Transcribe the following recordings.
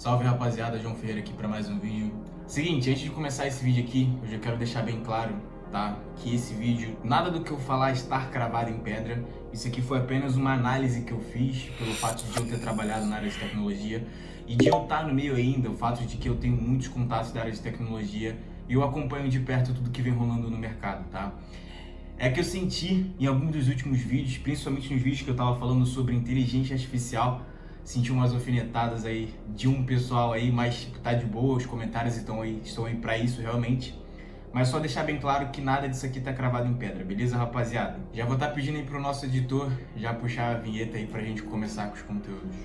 Salve rapaziada, João Ferreira aqui para mais um vídeo. Seguinte, antes de começar esse vídeo aqui, eu já quero deixar bem claro, tá? Que esse vídeo, nada do que eu falar está cravado em pedra. Isso aqui foi apenas uma análise que eu fiz pelo fato de eu ter trabalhado na área de tecnologia e de eu estar no meio ainda, o fato de que eu tenho muitos contatos da área de tecnologia e eu acompanho de perto tudo que vem rolando no mercado, tá? É que eu senti em alguns dos últimos vídeos, principalmente nos vídeos que eu tava falando sobre inteligência artificial, senti umas alfinetadas aí de um pessoal aí, mas tipo, tá de boa, os comentários estão aí pra isso realmente. Mas só deixar bem claro que nada disso aqui tá cravado em pedra, beleza, rapaziada? Já vou estar pedindo aí pro nosso editor já puxar a vinheta aí pra gente começar com os conteúdos.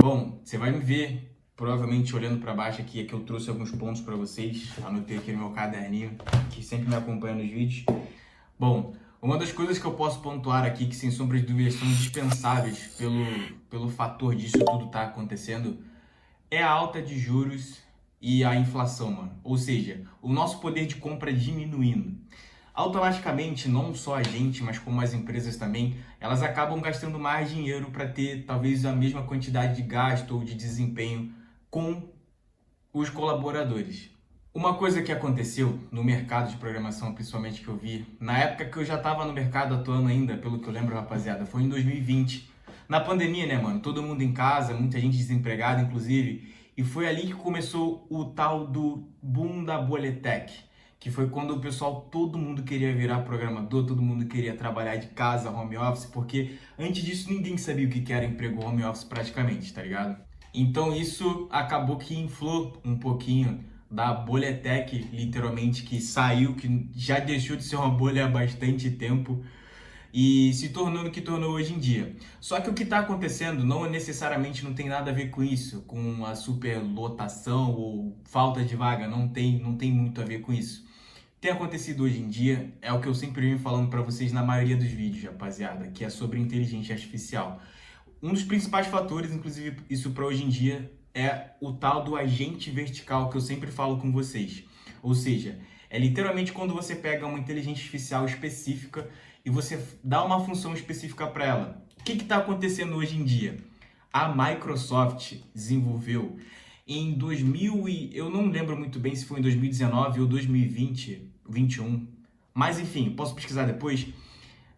Bom, você vai me ver provavelmente olhando para baixo aqui, é que eu trouxe alguns pontos para vocês, anotei aqui no meu caderninho, que sempre me acompanha nos vídeos. Bom, uma das coisas que eu posso pontuar aqui, que sem sombra de dúvidas são indispensáveis pelo fator disso tudo estar acontecendo, é a alta de juros e a inflação, mano. Ou seja, o nosso poder de compra diminuindo. Automaticamente, não só a gente, mas como as empresas também, elas acabam gastando mais dinheiro para ter talvez a mesma quantidade de gasto ou de desempenho com os colaboradores. Uma coisa que aconteceu no mercado de programação, principalmente que eu vi, na época que eu já estava no mercado atuando ainda, pelo que eu lembro, rapaziada, foi em 2020. Na pandemia, né, mano? Todo mundo em casa, muita gente desempregada, inclusive, e foi ali que começou o tal do boom da bolha tech, que foi quando o pessoal, todo mundo queria virar programador, todo mundo queria trabalhar de casa, home office, porque antes disso ninguém sabia o que era emprego home office praticamente, tá ligado? Então isso acabou que inflou um pouquinho da bolha tech, literalmente, que saiu, que já deixou de ser uma bolha há bastante tempo e se tornou o que tornou hoje em dia. Só que o que está acontecendo não necessariamente não tem nada a ver com isso, com a superlotação ou falta de vaga, não tem muito a ver com isso. Tem acontecido hoje em dia, é o que eu sempre venho falando para vocês na maioria dos vídeos, rapaziada, que é sobre inteligência artificial. Um dos principais fatores, inclusive isso para hoje em dia, é o tal do agente vertical que eu sempre falo com vocês. Ou seja, é literalmente quando você pega uma inteligência artificial específica e você dá uma função específica para ela. O que está acontecendo hoje em dia? A Microsoft desenvolveu em 2000 e eu não lembro muito bem se foi em 2019 ou 2020, 21, mas enfim, posso pesquisar depois,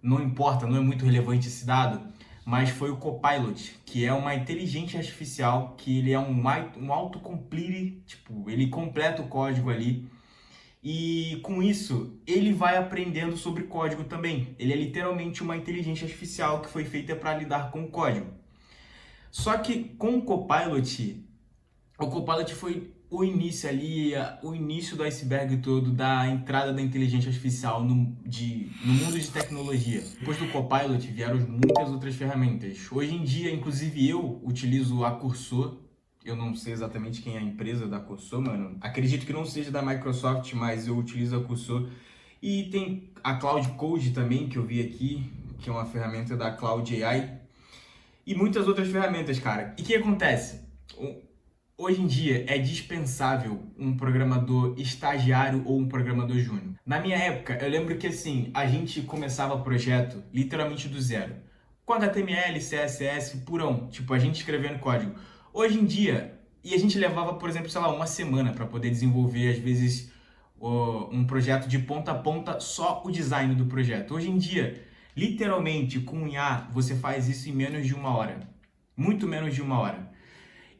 não importa, não é muito relevante esse dado, mas foi o Copilot, que é uma inteligência artificial, que ele é um autocomplete, tipo, ele completa o código ali, e com isso ele vai aprendendo sobre código também. Ele é literalmente uma inteligência artificial que foi feita para lidar com o código. Só que com o Copilot foi o início ali, o início do iceberg todo da entrada da inteligência artificial no mundo de tecnologia. Depois do Copilot vieram muitas outras ferramentas. Hoje em dia, inclusive eu utilizo a Cursor. Eu não sei exatamente quem é a empresa da Cursor, mano. Acredito que não seja da Microsoft, mas eu utilizo a Cursor. E tem a Cloud Code também, que eu vi aqui, que é uma ferramenta da Cloud AI. E muitas outras ferramentas, cara. E o que acontece? Hoje em dia é dispensável um programador estagiário ou um programador júnior. Na minha época, eu lembro que assim, a gente começava o projeto literalmente do zero. Com HTML, CSS, purão. Tipo, a gente escrevendo código. Hoje em dia, e a gente levava, por exemplo, sei lá, uma semana para poder desenvolver, às vezes, um projeto de ponta a ponta, só o design do projeto. Hoje em dia, literalmente, com IA, você faz isso em menos de uma hora. Muito menos de uma hora.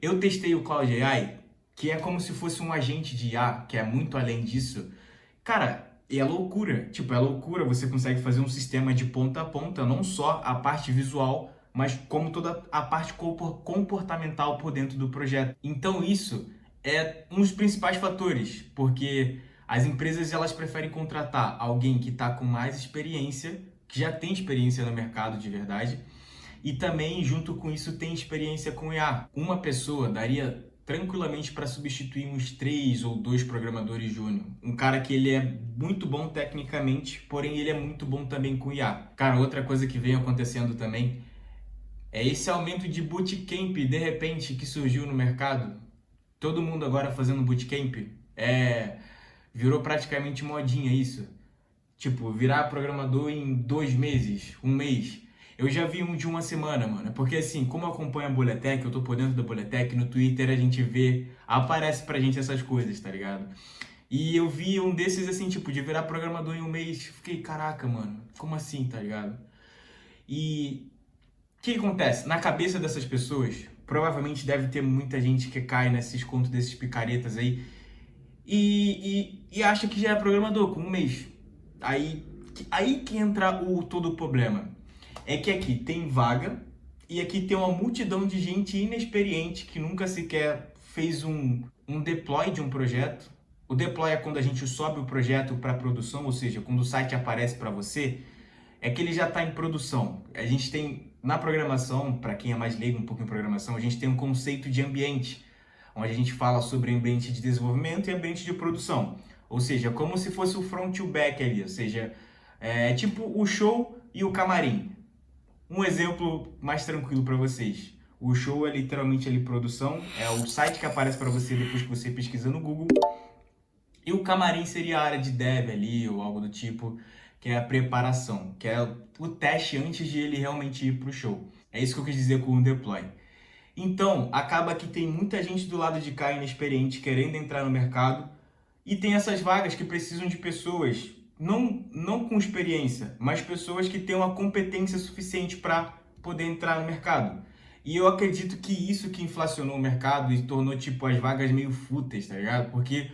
Eu testei o Cloud AI, que é como se fosse um agente de IA, que é muito além disso. Cara, é loucura. Tipo, é loucura. Você consegue fazer um sistema de ponta a ponta, não só a parte visual, mas como toda a parte comportamental por dentro do projeto. Então isso é um dos principais fatores, porque as empresas elas preferem contratar alguém que está com mais experiência, que já tem experiência no mercado de verdade, e também junto com isso tem experiência com IA. Uma pessoa daria tranquilamente para substituir uns 3 ou 2 programadores júnior. Um cara que ele é muito bom tecnicamente, porém ele é muito bom também com IA. Cara, outra coisa que vem acontecendo também é esse aumento de bootcamp, de repente, que surgiu no mercado. Todo mundo agora fazendo bootcamp. Virou praticamente modinha isso. Tipo, virar programador em 2 meses, 1 mês. Eu já vi um de 1 semana, mano. Porque assim, como eu acompanho a Boletec, eu tô por dentro da Boletec, no Twitter a gente vê, aparece pra gente essas coisas, tá ligado? E eu vi um desses assim, tipo, de virar programador em 1 mês. Fiquei, caraca, mano, como assim, tá ligado? E o que acontece? Na cabeça dessas pessoas, provavelmente deve ter muita gente que cai nesses contos desses picaretas aí e acha que já é programador com 1 mês. Aí que entra todo o problema. É que aqui tem vaga e aqui tem uma multidão de gente inexperiente que nunca sequer fez um deploy de um projeto. O deploy é quando a gente sobe o projeto para produção, ou seja, quando o site aparece para você, é que ele já está em produção. A gente tem, na programação, para quem é mais leigo um pouco em programação, a gente tem um conceito de ambiente, onde a gente fala sobre ambiente de desenvolvimento e ambiente de produção. Ou seja, como se fosse o front e o back ali, ou seja, é tipo o show e o camarim. Um exemplo mais tranquilo para vocês. O show é literalmente ali produção, é o site que aparece para você depois que você pesquisa no Google. E o camarim seria a área de dev ali, ou algo do tipo, que é a preparação, que é o teste antes de ele realmente ir para o show. É isso que eu quis dizer com o deploy. Então, acaba que tem muita gente do lado de cá inexperiente querendo entrar no mercado e tem essas vagas que precisam de pessoas, não com experiência, mas pessoas que tenham a competência suficiente para poder entrar no mercado. E eu acredito que isso que inflacionou o mercado e tornou tipo as vagas meio fúteis, tá ligado? Porque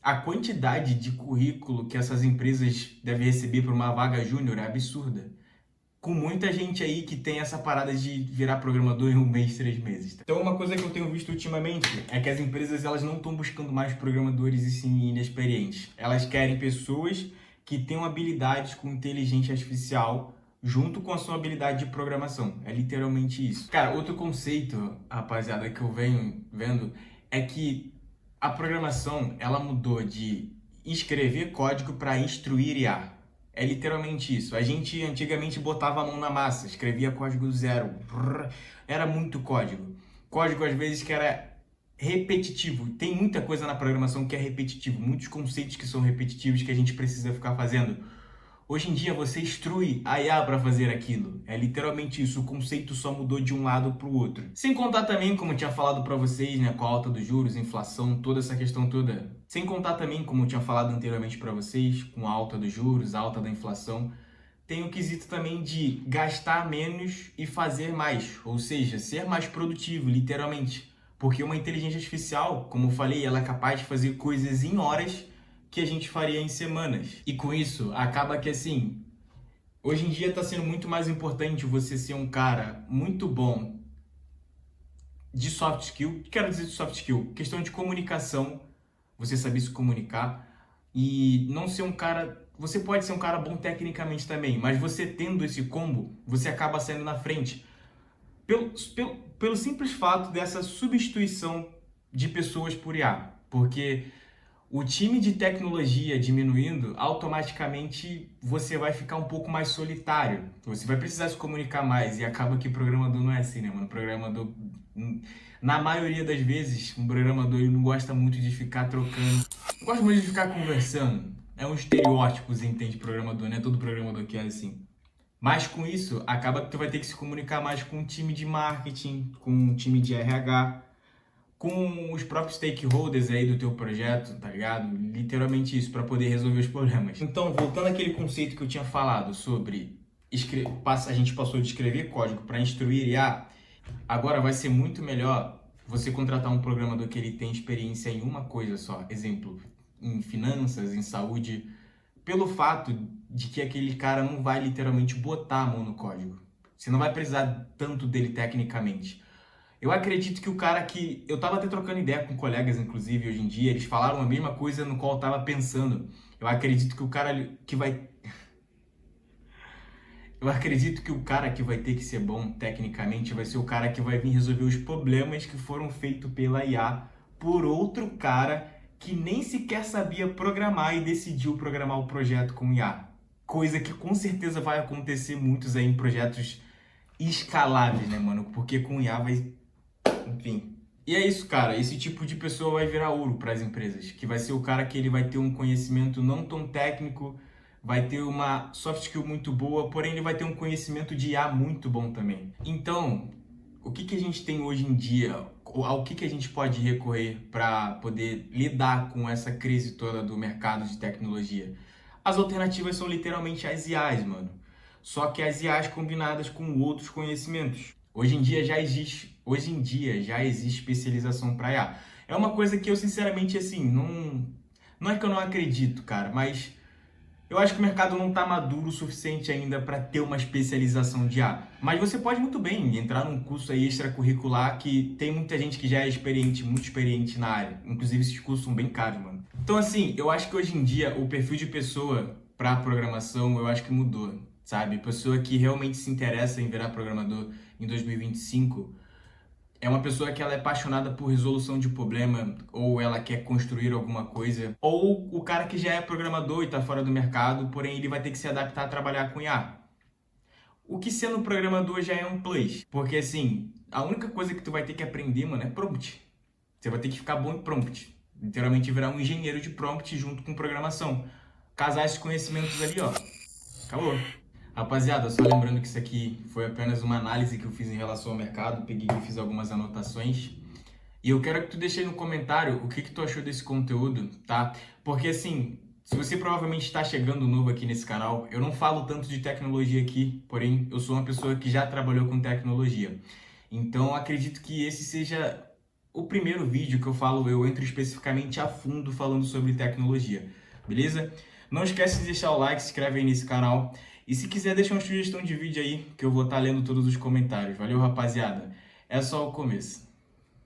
a quantidade de currículo que essas empresas devem receber por uma vaga júnior é absurda. Com muita gente aí que tem essa parada de virar programador em 1 mês, 3 meses. Então uma coisa que eu tenho visto ultimamente é que as empresas elas não estão buscando mais programadores e sim inexperientes. Elas querem pessoas que tenham habilidades com inteligência artificial junto com a sua habilidade de programação. É literalmente isso. Cara, outro conceito, rapaziada, que eu venho vendo é que a programação ela mudou de escrever código para instruir IA. É literalmente isso. A gente antigamente botava a mão na massa, escrevia código do zero. Era muito código. Código às vezes que era repetitivo. Tem muita coisa na programação que é repetitivo, muitos conceitos que são repetitivos que a gente precisa ficar fazendo. Hoje em dia você instrui a IA para fazer aquilo. É literalmente isso, o conceito só mudou de um lado para o outro. Sem contar também, como eu tinha falado para vocês, né, com a alta dos juros, inflação, toda essa questão toda. Sem contar também, como eu tinha falado anteriormente para vocês, com a alta dos juros, a alta da inflação, tem o quesito também de gastar menos e fazer mais, ou seja, ser mais produtivo, literalmente. Porque uma inteligência artificial, como eu falei, ela é capaz de fazer coisas em horas que a gente faria em semanas. E com isso, acaba que assim, hoje em dia está sendo muito mais importante você ser um cara muito bom de soft skill. Quero dizer de soft skill, questão de comunicação, você saber se comunicar e não ser um cara... Você pode ser um cara bom tecnicamente também, mas você tendo esse combo, você acaba saindo na frente. Pelo simples fato dessa substituição de pessoas por IA. Porque o time de tecnologia diminuindo, automaticamente você vai ficar um pouco mais solitário. Você vai precisar se comunicar mais e acaba que programador não é assim, né, mano? Programador, na maioria das vezes, um programador ele não gosta muito de ficar trocando. Não gosta muito de ficar conversando. É um estereótipo, você entende, programador, né? Todo programador que é assim. Mas com isso, acaba que tu vai ter que se comunicar mais com o time de marketing, com o time de RH, com os próprios stakeholders aí do teu projeto, tá ligado? Literalmente isso, para poder resolver os problemas. Então, voltando àquele conceito que eu tinha falado sobre a gente passou de escrever código para instruir IA, agora vai ser muito melhor você contratar um programador que ele tem experiência em uma coisa só. Exemplo, em finanças, em saúde, pelo fato de que aquele cara não vai literalmente botar a mão no código. Você não vai precisar tanto dele tecnicamente. Eu acredito que o cara que... Eu tava até trocando ideia com colegas, inclusive, hoje em dia, eles falaram a mesma coisa no qual eu tava pensando. Eu acredito que o cara que vai... Eu acredito que o cara que vai ter que ser bom tecnicamente vai ser o cara que vai vir resolver os problemas que foram feitos pela IA por outro cara que nem sequer sabia programar e decidiu programar o projeto com IA. Coisa que com certeza vai acontecer muitos aí em projetos escaláveis, né, mano? Porque com IA vai... Enfim. E é isso, cara. Esse tipo de pessoa vai virar ouro para as empresas. Que vai ser o cara que ele vai ter um conhecimento não tão técnico, vai ter uma soft skill muito boa, porém ele vai ter um conhecimento de IA muito bom também. Então, o que a gente tem hoje em dia? Ao que a gente pode recorrer para poder lidar com essa crise toda do mercado de tecnologia? As alternativas são literalmente as IAs, mano. Só que as IAs combinadas com outros conhecimentos. Hoje em dia já existe especialização para IA. É uma coisa que eu sinceramente assim, não é que eu não acredito, cara, mas eu acho que o mercado não está maduro o suficiente ainda para ter uma especialização de IA. Mas você pode muito bem entrar num curso aí extracurricular que tem muita gente que já é experiente, muito experiente na área. Inclusive esses cursos são bem caros, mano. Então assim, eu acho que hoje em dia o perfil de pessoa para programação, eu acho que mudou, sabe? Pessoa que realmente se interessa em virar programador em 2025 é uma pessoa que ela é apaixonada por resolução de problema, ou ela quer construir alguma coisa, ou o cara que já é programador e está fora do mercado, porém ele vai ter que se adaptar a trabalhar com IA. O que sendo programador já é um plus, porque assim, a única coisa que tu vai ter que aprender, mano, é prompt. Você vai ter que ficar bom em prompt. Literalmente virar um engenheiro de prompt junto com programação. Casar esses conhecimentos ali, ó. Acabou. Rapaziada, só lembrando que isso aqui foi apenas uma análise que eu fiz em relação ao mercado, peguei e fiz algumas anotações. E eu quero que tu deixe aí no comentário o que tu achou desse conteúdo, tá? Porque assim, se você provavelmente está chegando novo aqui nesse canal, eu não falo tanto de tecnologia aqui, porém eu sou uma pessoa que já trabalhou com tecnologia. Então acredito que esse seja o primeiro vídeo que eu entro especificamente a fundo falando sobre tecnologia, beleza? Não esquece de deixar o like, se inscreve aí nesse canal. E se quiser, deixa uma sugestão de vídeo aí, que eu vou estar lendo todos os comentários. Valeu, rapaziada. É só o começo.